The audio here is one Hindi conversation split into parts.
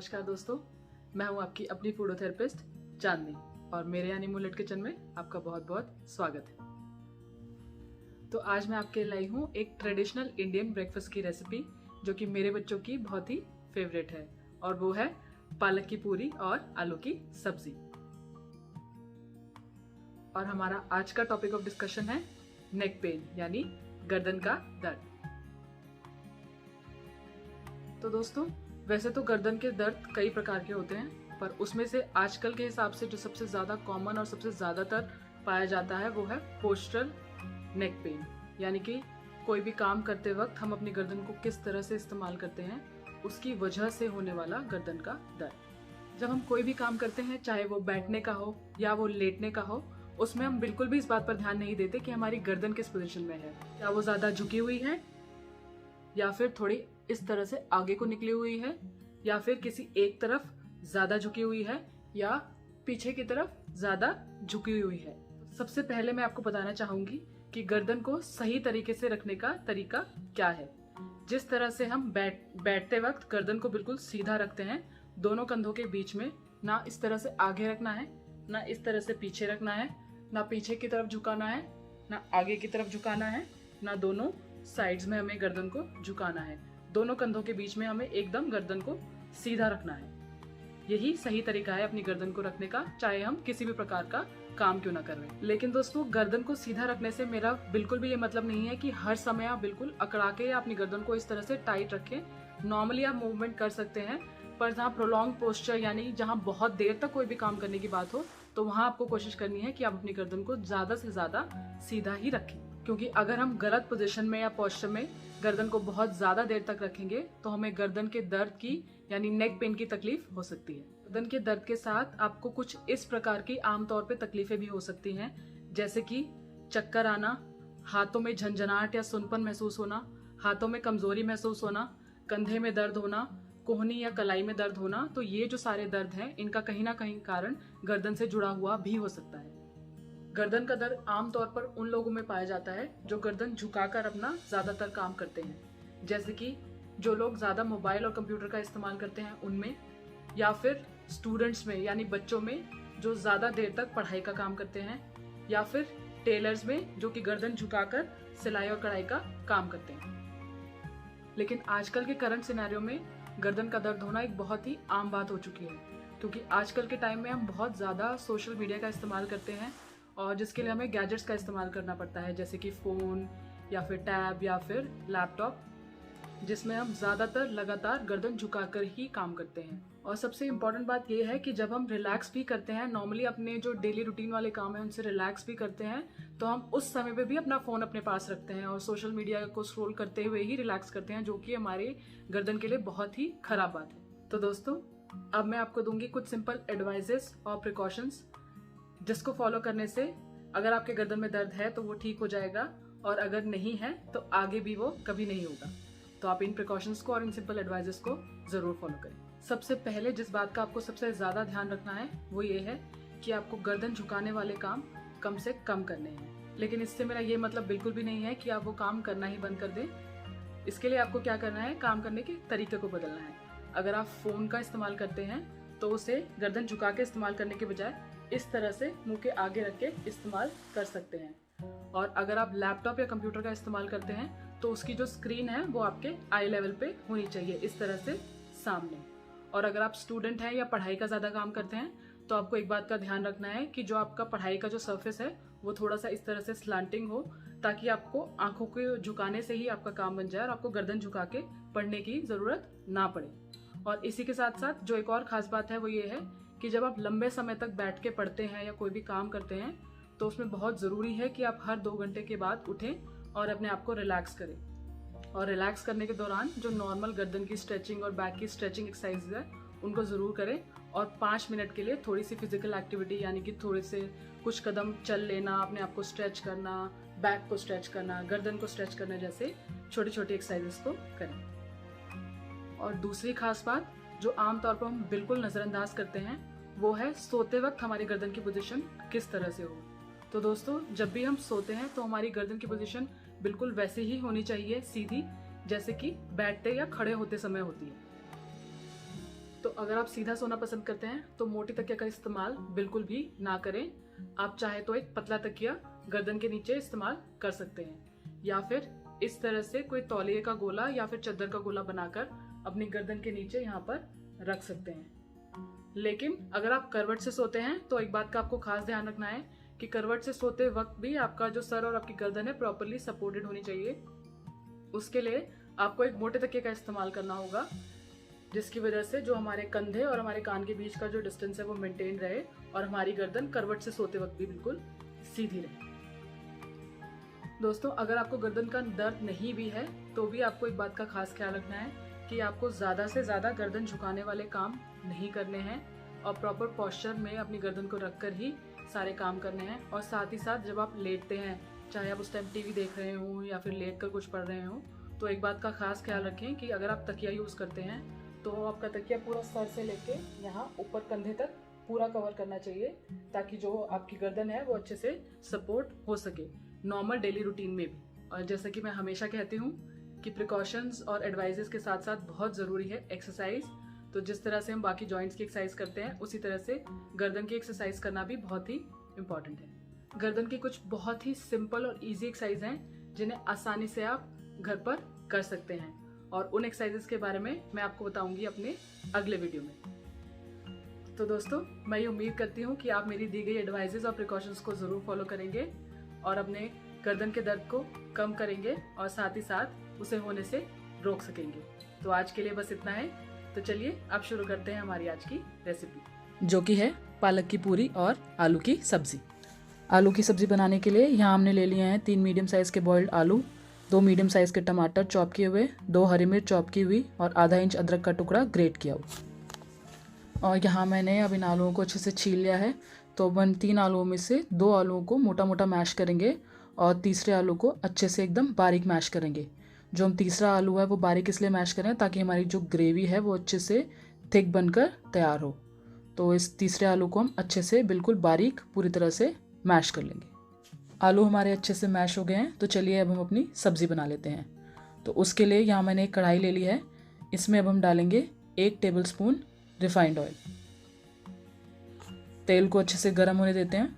नमस्कार दोस्तों, मैं हूं आपकी अपनी फूडोथेरेपिस्ट चांदनी और मेरे यानी मुलेट किचन में आपका बहुत बहुत स्वागत है। तो आज मैं आपके लाई हूं एक ट्रेडिशनल इंडियन ब्रेकफास्ट की रेसिपी जो कि मेरे बच्चों की बहुत ही फेवरेट है और वो है पालक की पूरी और आलू की सब्जी। और हमारा आज का टॉपिक ऑफ डिस्कशन है नेक पेन यानी गर्दन का दर्द। तो दोस्तों, वैसे तो गर्दन के दर्द कई प्रकार के होते हैं, पर उसमें से आजकल के हिसाब से जो सबसे ज्यादा कॉमन और सबसे ज्यादातर पाया जाता है वो है पोस्चरल नेक पेन, यानी कि कोई भी काम करते वक्त हम अपनी गर्दन को किस तरह से इस्तेमाल करते हैं उसकी वजह से होने वाला गर्दन का दर्द। जब हम कोई भी काम करते हैं, चाहे वो बैठने का हो या वो लेटने का हो, उसमें हम बिल्कुल भी इस बात पर ध्यान नहीं देते कि हमारी गर्दन किस पोजीशन में है, क्या वो ज्यादा झुकी हुई है या फिर थोड़ी इस तरह से आगे को निकली हुई है, या फिर किसी एक तरफ ज्यादा झुकी हुई है या पीछे की तरफ ज्यादा झुकी हुई है। सबसे पहले मैं आपको बताना चाहूंगी कि गर्दन को सही तरीके से रखने का तरीका क्या है। जिस तरह से हम बैठते वक्त गर्दन को बिल्कुल सीधा रखते हैं, दोनों कंधों के बीच में ना इस तरह से आगे रखना है, ना इस तरह से पीछे रखना है, ना पीछे की तरफ झुकाना है, ना आगे की तरफ झुकाना है, ना दोनों साइड्स में हमें गर्दन को झुकाना है। दोनों कंधों के बीच में हमें एकदम गर्दन को सीधा रखना है। यही सही तरीका है अपनी गर्दन को रखने का, चाहे हम किसी भी प्रकार का काम क्यों ना कर रहे हैं। लेकिन दोस्तों, गर्दन को सीधा रखने से मेरा बिल्कुल भी ये मतलब नहीं है कि हर समय आप बिल्कुल अकड़ा के या अपनी गर्दन को इस तरह से टाइट रखें। नॉर्मली आप मूवमेंट कर सकते हैं, पर जहाँ प्रोलॉन्ग पोस्चर यानी जहाँ बहुत देर तक कोई भी काम करने की बात हो, तो वहाँ आपको कोशिश करनी है कि आप अपनी गर्दन को ज्यादा से ज्यादा सीधा ही रखें। क्योंकि अगर हम गलत पोजीशन में या पोस्चर में गर्दन को बहुत ज्यादा देर तक रखेंगे तो हमें गर्दन के दर्द की यानी नेक पेन की तकलीफ हो सकती है। गर्दन के दर्द के साथ आपको कुछ इस प्रकार की आमतौर पे तकलीफें भी हो सकती हैं, जैसे कि चक्कर आना, हाथों में झंझनाहट या सुनपन महसूस होना, हाथों में कमजोरी महसूस होना, कंधे में दर्द होना, कोहनी या कलाई में दर्द होना। तो ये जो सारे दर्द हैं, इनका कहीं ना कहीं कारण गर्दन से जुड़ा हुआ भी हो सकता है। गर्दन का दर्द आमतौर पर उन लोगों में पाया जाता है जो गर्दन झुकाकर अपना ज्यादातर काम करते हैं, जैसे कि जो लोग ज्यादा मोबाइल और कंप्यूटर का इस्तेमाल करते हैं उनमें, या फिर स्टूडेंट्स में यानी बच्चों में जो ज्यादा देर तक पढ़ाई का काम करते हैं, या फिर टेलर्स में जो कि गर्दन झुकाकर सिलाई और कढ़ाई का काम करते हैं। लेकिन आजकल के करंट सिनेरियो में गर्दन का दर्द होना एक बहुत ही आम बात हो चुकी है, क्योंकि आजकल के टाइम में हम बहुत ज्यादा सोशल मीडिया का इस्तेमाल करते हैं और जिसके लिए हमें गैजेट्स का इस्तेमाल करना पड़ता है, जैसे कि फ़ोन या फिर टैब या फिर लैपटॉप, जिसमें हम ज़्यादातर लगातार गर्दन झुकाकर ही काम करते हैं। और सबसे इम्पॉर्टेंट बात यह है कि जब हम रिलैक्स भी करते हैं, नॉर्मली अपने जो डेली रूटीन वाले काम है उनसे रिलैक्स भी करते हैं, तो हम उस समय पे भी अपना फ़ोन अपने पास रखते हैं और सोशल मीडिया को स्क्रॉल करते हुए ही रिलैक्स करते हैं, जो कि हमारे गर्दन के लिए बहुत ही खराब बात है। तो दोस्तों, अब मैं आपको दूंगी कुछ सिंपल एडवाइजेस और प्रिकॉशंस, जिसको फॉलो करने से अगर आपके गर्दन में दर्द है तो वो ठीक हो जाएगा, और अगर नहीं है तो आगे भी वो कभी नहीं होगा। तो आप इन प्रिकॉशंस को और इन सिंपल एडवाइजेस को जरूर फॉलो करें। सबसे पहले जिस बात का आपको सबसे ज्यादा ध्यान रखना है वो ये है कि आपको गर्दन झुकाने वाले काम कम से कम करने हैं। लेकिन इससे मेरा ये मतलब बिल्कुल भी नहीं है कि आप वो काम करना ही बंद कर दें। इसके लिए आपको क्या करना है, काम करने के तरीके को बदलना है। अगर आप फोन का इस्तेमाल करते हैं तो उसे गर्दन झुका के इस्तेमाल करने के बजाय इस तरह से मुंह के आगे रख के इस्तेमाल कर सकते हैं। और अगर आप लैपटॉप या कंप्यूटर का इस्तेमाल करते हैं तो उसकी जो स्क्रीन है वो आपके आई लेवल पे होनी चाहिए, इस तरह से सामने। और अगर आप स्टूडेंट हैं या पढ़ाई का ज्यादा काम करते हैं तो आपको एक बात का ध्यान रखना है कि जो आपका पढ़ाई का जो सर्फेस है वो थोड़ा सा इस तरह से स्लांटिंग हो, ताकि आपको आंखों के झुकाने से ही आपका काम बन जाए और आपको गर्दन झुका के पढ़ने की जरूरत ना पड़े। और इसी के साथ साथ जो एक और खास बात है वो ये है कि जब आप लंबे समय तक बैठ के पढ़ते हैं या कोई भी काम करते हैं तो उसमें बहुत ज़रूरी है कि आप हर 2 घंटे के बाद उठें और अपने आप को रिलैक्स करें। और रिलैक्स करने के दौरान जो नॉर्मल गर्दन की स्ट्रेचिंग और बैक की स्ट्रेचिंग एक्सरसाइज है उनको ज़रूर करें। और 5 मिनट के लिए थोड़ी सी फिजिकल एक्टिविटी यानी कि थोड़े से कुछ कदम चल लेना, अपने आप को स्ट्रेच करना, बैक को स्ट्रेच करना, गर्दन को स्ट्रेच करना जैसे छोटी छोटी एक्सरसाइजेस को करें। और दूसरी खास बात जो आमतौर पर हम बिल्कुल नज़रअंदाज करते हैं वो है सोते वक्त हमारी गर्दन की पोजीशन किस तरह से हो। तो दोस्तों, जब भी हम सोते हैं तो हमारी गर्दन की पोजीशन बिल्कुल वैसे ही होनी चाहिए, सीधी, जैसे कि बैठते या खड़े होते समय होती है। तो अगर आप सीधा सोना पसंद करते हैं तो मोटी तकिया का इस्तेमाल बिल्कुल भी ना करें। आप चाहे तो एक पतला तकिया गर्दन के नीचे इस्तेमाल कर सकते हैं, या फिर इस तरह से कोई तौलिए का गोला या फिर चादर का गोला बनाकर अपनी गर्दन के नीचे यहाँ पर रख सकते हैं। लेकिन अगर आप करवट से सोते हैं तो एक बात का आपको खास ध्यान रखना है कि करवट से सोते वक्त भी आपका जो सर और आपकी गर्दन है प्रॉपरली सपोर्टेड होनी चाहिए। उसके लिए आपको एक मोटे तकिए का इस्तेमाल करना होगा, जिसकी वजह से जो हमारे कंधे और हमारे कान के बीच का जो डिस्टेंस है वो मेंटेन रहे और हमारी गर्दन करवट से सोते वक्त भी बिल्कुल सीधी रहे। दोस्तों, अगर आपको गर्दन का दर्द नहीं भी है तो भी आपको एक बात का खास ख्याल रखना है कि आपको ज़्यादा से ज़्यादा गर्दन झुकाने वाले काम नहीं करने हैं और प्रॉपर पोस्चर में अपनी गर्दन को रखकर ही सारे काम करने हैं। और साथ ही साथ जब आप लेटते हैं, चाहे आप उस टाइम टीवी देख रहे हों या फिर लेट कर कुछ पढ़ रहे हों, तो एक बात का खास ख्याल रखें कि अगर आप तकिया यूज़ करते हैं तो आपका तकिया पूरा सर से लेके यहाँ ऊपर कंधे तक पूरा कवर करना चाहिए, ताकि जो आपकी गर्दन है वो अच्छे से सपोर्ट हो सके नॉर्मल डेली रूटीन में भी। और जैसा कि मैं हमेशा कहती हूँ कि प्रिकॉशंस और एडवाइजेस के साथ साथ बहुत ज़रूरी है एक्सरसाइज। तो जिस तरह से हम बाकी जॉइंट्स की एक्सरसाइज करते हैं उसी तरह से गर्दन की एक्सरसाइज करना भी बहुत ही इम्पॉर्टेंट है। गर्दन की कुछ बहुत ही सिंपल और ईजी एक्सरसाइज हैं जिन्हें आसानी से आप घर पर कर सकते हैं, और उन एक्सरसाइजेस के बारे में मैं आपको बताऊंगी अपने अगले वीडियो में। तो दोस्तों, मैं ये उम्मीद करती हूँ कि आप मेरी दी गई एडवाइजेस और प्रिकॉशंस को ज़रूर फॉलो करेंगे और अपने गर्दन के दर्द को कम करेंगे और साथ ही साथ उसे होने से रोक सकेंगे। तो आज के लिए बस इतना है। तो चलिए अब शुरू करते हैं हमारी आज की रेसिपी, जो कि है पालक की पूरी और आलू की सब्जी। आलू की सब्जी बनाने के लिए यहाँ हमने ले लिए हैं 3 मीडियम साइज़ के बॉइल्ड आलू, 2 मीडियम साइज़ के टमाटर चॉप किए हुए, 2 हरी मिर्च चॉप की हुई और आधा इंच अदरक का टुकड़ा ग्रेट किया हुआ। और यहाँ मैंने अब इन आलूओं को अच्छे से छील लिया है। तो अपन 3 आलूओं में से 2 आलूओं को मोटा मोटा मैश करेंगे और तीसरे आलू को अच्छे से एकदम बारीक मैश करेंगे। जो हम तीसरा आलू है वो बारीक इसलिए मैश करें ताकि हमारी जो ग्रेवी है वो अच्छे से थिक बनकर तैयार हो। तो इस तीसरे आलू को हम अच्छे से बिल्कुल बारीक पूरी तरह से मैश कर लेंगे। आलू हमारे अच्छे से मैश हो गए हैं, तो चलिए अब हम अपनी सब्ज़ी बना लेते हैं। तो उसके लिए यहाँ मैंने एक कढ़ाई ले ली है। इसमें अब हम डालेंगे 1 टेबलस्पून रिफाइंड ऑयल। तेल को अच्छे से गर्म होने देते हैं।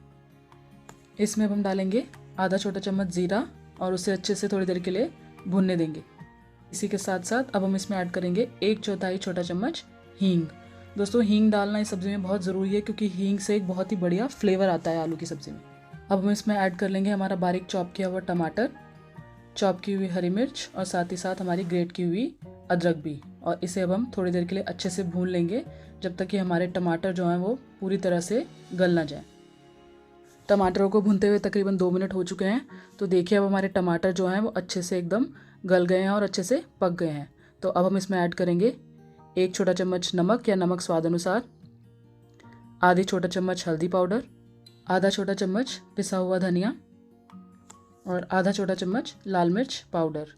इसमें अब हम डालेंगे आधा छोटा चम्मच ज़ीरा और उसे अच्छे से थोड़ी देर के लिए भूनने देंगे। इसी के साथ साथ अब हम इसमें ऐड करेंगे 1/4 छोटा चम्मच हींग। दोस्तों, हींग डालना इस सब्ज़ी में बहुत ज़रूरी है क्योंकि हींग से एक बहुत ही बढ़िया फ्लेवर आता है आलू की सब्ज़ी में। अब हम इसमें ऐड कर लेंगे हमारा बारीक चॉप किया हुआ टमाटर, चॉप की हुई हरी मिर्च और साथ ही साथ हमारी ग्रेट की हुई अदरक भी। और इसे अब हम थोड़ी देर के लिए अच्छे से भून लेंगे जब तक कि हमारे टमाटर जो हैं वो पूरी तरह से गल ना जाए। टमाटरों को भूनते हुए तकरीबन 2 मिनट हो चुके हैं। तो देखिए अब हमारे टमाटर जो हैं वो अच्छे से एकदम गल गए हैं और अच्छे से पक गए हैं। तो अब हम इसमें ऐड करेंगे 1 छोटा चम्मच नमक या नमक स्वाद अनुसार, आधी छोटा चम्मच हल्दी पाउडर, आधा छोटा चम्मच पिसा हुआ धनिया और आधा छोटा चम्मच लाल मिर्च पाउडर।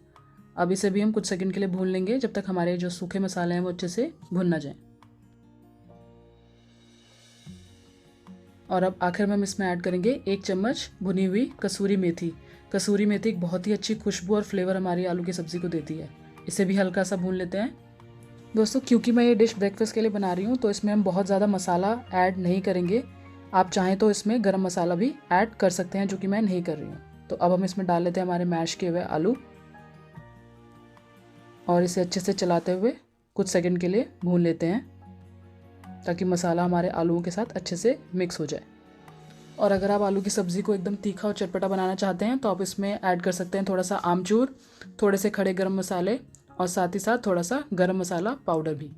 अब इसे भी हम कुछ सेकंड के लिए भून लेंगे जब तक हमारे जो सूखे मसाले हैं वो अच्छे से भुन ना जाएं। और अब आखिर में हम इसमें ऐड करेंगे 1 चम्मच भुनी हुई कसूरी मेथी। कसूरी मेथी एक बहुत ही अच्छी खुशबू और फ्लेवर हमारी आलू की सब्ज़ी को देती है। इसे भी हल्का सा भून लेते हैं। दोस्तों, क्योंकि मैं ये डिश ब्रेकफास्ट के लिए बना रही हूँ तो इसमें हम बहुत ज़्यादा मसाला ऐड नहीं करेंगे। आप चाहें तो इसमें गरम मसाला भी ऐड कर सकते हैं, जो कि मैं नहीं कर रही हूँ। तो अब हम इसमें डाल लेते हैं हमारे मैश किए हुए आलू और इसे अच्छे से चलाते हुए कुछ सेकंड के लिए भून लेते हैं ताकि मसाला हमारे आलूओं के साथ अच्छे से मिक्स हो जाए। और अगर आप आलू की सब्ज़ी को एकदम तीखा और चटपटा बनाना चाहते हैं तो आप इसमें ऐड कर सकते हैं थोड़ा सा आमचूर, थोड़े से खड़े गरम मसाले और साथ ही साथ थोड़ा सा गरम मसाला पाउडर भी।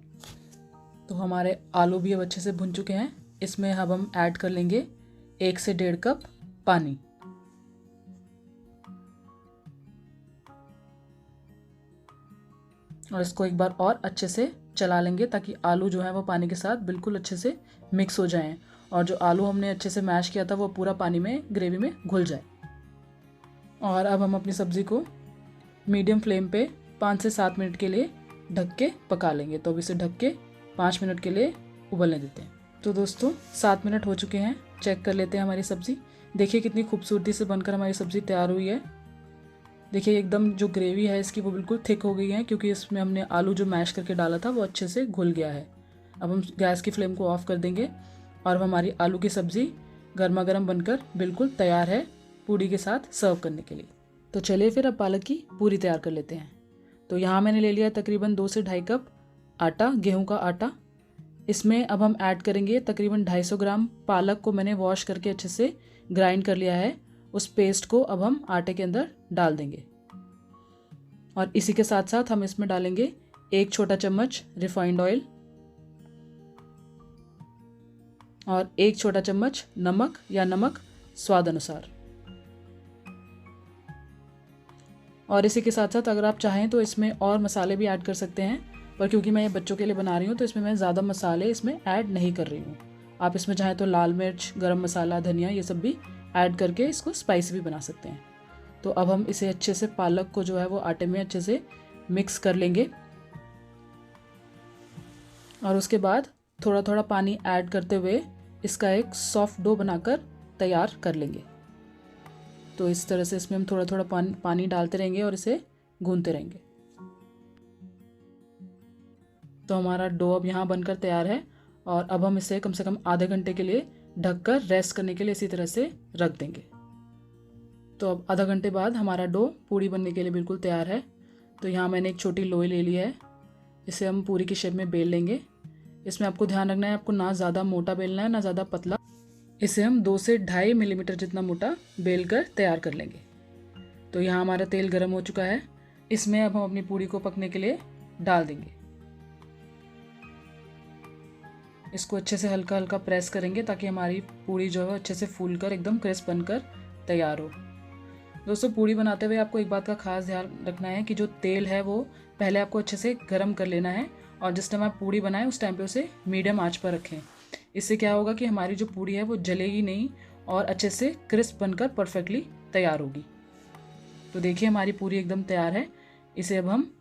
तो हमारे आलू भी अब अच्छे से भुन चुके हैं। इसमें अब हम ऐड कर लेंगे 1 से 1.5 कप पानी। और इसको एक बार और अच्छे से चला लेंगे ताकि आलू जो है वो पानी के साथ बिल्कुल अच्छे से मिक्स हो जाएं और जो आलू हमने अच्छे से मैश किया था वो पूरा पानी में ग्रेवी में घुल जाए। और अब हम अपनी सब्ज़ी को मीडियम फ्लेम पे 5 से 7 मिनट के लिए ढक के पका लेंगे। तो अब इसे ढक के 5 मिनट के लिए उबलने देते हैं। तो दोस्तों, 7 मिनट हो चुके हैं। चेक कर लेते हैं हमारी सब्ज़ी। देखिए कितनी खूबसूरती से बनकर हमारी सब्ज़ी तैयार हुई है। देखिए एकदम जो ग्रेवी है इसकी वो बिल्कुल थिक हो गई है क्योंकि इसमें हमने आलू जो मैश करके डाला था वो अच्छे से घुल गया है। अब हम गैस की फ्लेम को ऑफ कर देंगे और अब हमारी आलू की सब्ज़ी गर्मा गर्म बनकर बिल्कुल तैयार है पूड़ी के साथ सर्व करने के लिए। तो चलिए फिर अब पालक की पूरी तैयार कर लेते हैं। तो यहाँ मैंने ले लिया है तकरीबन 2 से ढाई कप आटा, गेहूं का आटा। इसमें अब हम ऐड करेंगे तकरीबन 250 ग्राम पालक को मैंने वॉश करके अच्छे से ग्राइंड कर लिया है। उस पेस्ट को अब हम आटे के अंदर डाल देंगे और इसी के साथ साथ हम इसमें डालेंगे 1 छोटा चम्मच रिफाइंड ऑयल और 1 छोटा चम्मच नमक या नमक स्वाद अनुसार। और इसी के साथ साथ अगर आप चाहें तो इसमें और मसाले भी ऐड कर सकते हैं, पर क्योंकि मैं ये बच्चों के लिए बना रही हूँ तो इसमें मैं ज़्यादा मसाले इसमें ऐड नहीं कर रही हूँ। आप इसमें चाहें तो लाल मिर्च, गरम मसाला, धनिया ये सब भी ऐड करके इसको स्पाइसी भी बना सकते हैं। तो अब हम इसे अच्छे से पालक को जो है वो आटे में अच्छे से मिक्स कर लेंगे और उसके बाद थोड़ा थोड़ा पानी ऐड करते हुए इसका एक सॉफ्ट डो बनाकर तैयार कर लेंगे। तो इस तरह से इसमें हम थोड़ा थोड़ा पानी डालते रहेंगे और इसे गूंथते रहेंगे। तो हमारा डो अब यहाँ बनकर तैयार है और अब हम इसे कम से कम आधे घंटे के लिए ढककर रेस्ट करने के लिए इसी तरह से रख देंगे। तो अब आधा घंटे बाद हमारा डो पूड़ी बनने के लिए बिल्कुल तैयार है। तो यहाँ मैंने एक छोटी लोई ले ली है, इसे हम पूरी की शेप में बेल लेंगे। इसमें आपको ध्यान रखना है, आपको ना ज़्यादा मोटा बेलना है ना ज़्यादा पतला। इसे हम 2 से 2.5 मिलीमीटर जितना मोटा बेल कर तैयार कर लेंगे। तो यहाँ हमारा तेल गर्म हो चुका है, इसमें अब हम अपनी पूड़ी को पकने के लिए डाल देंगे। इसको अच्छे से हल्का हल्का प्रेस करेंगे ताकि हमारी पूड़ी जो है अच्छे से फूल कर एकदम क्रिस्प बनकर तैयार हो। दोस्तों, पूड़ी बनाते हुए आपको एक बात का खास ध्यान रखना है कि जो तेल है वो पहले आपको अच्छे से गर्म कर लेना है और जिस टाइम आप पूड़ी बनाएं उस टाइम पे उसे मीडियम आंच पर रखें। इससे क्या होगा कि हमारी जो पूड़ी है वो जलेगी नहीं और अच्छे से क्रिस्प बनकर परफेक्टली तैयार होगी। तो देखिए हमारी पूरी एकदम तैयार है। इसे अब हम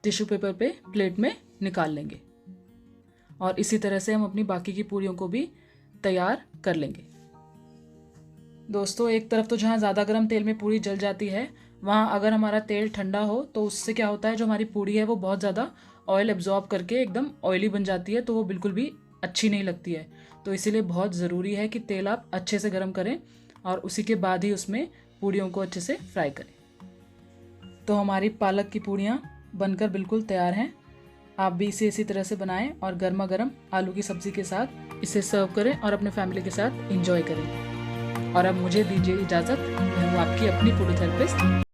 टिश्यू पेपर पे प्लेट में निकाल लेंगे और इसी तरह से हम अपनी बाकी की पूरियों को भी तैयार कर लेंगे। दोस्तों, एक तरफ तो जहाँ ज़्यादा गर्म तेल में पूड़ी जल जाती है, वहाँ अगर हमारा तेल ठंडा हो तो उससे क्या होता है, जो हमारी पूड़ी है वो बहुत ज़्यादा ऑयल एब्जॉर्ब करके एकदम ऑयली बन जाती है, तो वो बिल्कुल भी अच्छी नहीं लगती है। तो इसीलिए बहुत ज़रूरी है कि तेल आप अच्छे से गर्म करें और उसी के बाद ही उसमें पूड़ियों को अच्छे से फ्राई करें। तो हमारी पालक की पूड़ियाँ बनकर बिल्कुल तैयार हैं। आप भी इसे इसी तरह से बनाएं और गर्मा गर्म आलू की सब्ज़ी के साथ इसे सर्व करें और अपने फैमिली के साथ एंजॉय करें। और अब मुझे दीजिए इजाज़त, मैं हूँ आपकी अपनी फूड थेरेपिस्ट